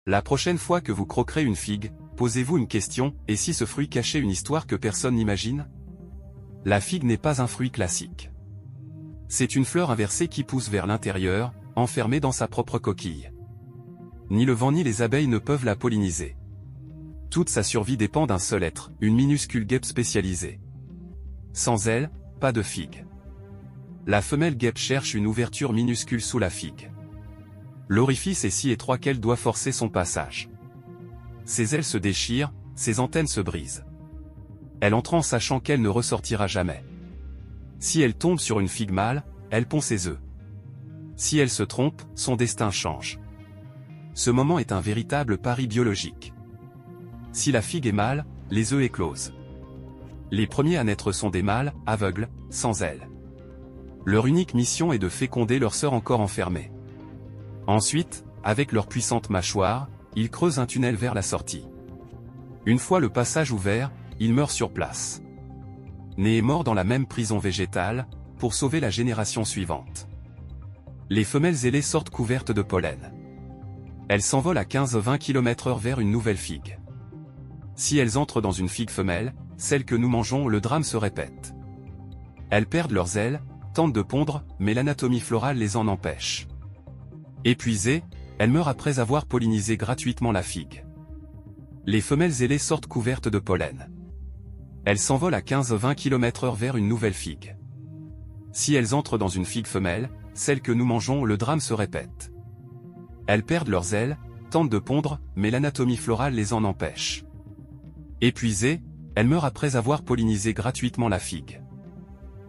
La prochaine fois que vous croquerez une figue, posez-vous une question, et si ce fruit cachait une histoire que personne n'imagine? La figue n'est pas un fruit classique. C'est une fleur inversée qui pousse vers l'intérieur, enfermée dans sa propre coquille. Ni le vent ni les abeilles ne peuvent la polliniser. Toute sa survie dépend d'un seul être, une minuscule guêpe spécialisée. Sans elle, pas de figue. La femelle guêpe cherche une ouverture minuscule sous la figue. L'orifice est si étroit qu'elle doit forcer son passage. Ses ailes se déchirent, ses antennes se brisent. Elle entre en sachant qu'elle ne ressortira jamais. Si elle tombe sur une figue mâle, elle pond ses œufs. Si elle se trompe, son destin change. Ce moment est un véritable pari biologique. Si la figue est mâle, les œufs éclosent. Les premiers à naître sont des mâles, aveugles, sans ailes. Leur unique mission est de féconder leur sœur encore enfermée. Ensuite, avec leur puissante mâchoire, ils creusent un tunnel vers la sortie. Une fois le passage ouvert, ils meurent sur place. Nés et morts dans la même prison végétale, pour sauver la génération suivante. Les femelles ailées sortent couvertes de pollen. Elles s'envolent à 15-20 km/h vers une nouvelle figue. Si elles entrent dans une figue femelle, celle que nous mangeons, le drame se répète. Elles perdent leurs ailes, tentent de pondre, mais l'anatomie florale les en empêche. Épuisées, elles meurent après avoir pollinisé gratuitement la figue. Les femelles ailées sortent couvertes de pollen. Elles s'envolent à 15-20 km/h vers une nouvelle figue. Si elles entrent dans une figue femelle, celle que nous mangeons, le drame se répète. Elles perdent leurs ailes, tentent de pondre, mais l'anatomie florale les en empêche. Épuisées, elles meurent après avoir pollinisé gratuitement la figue.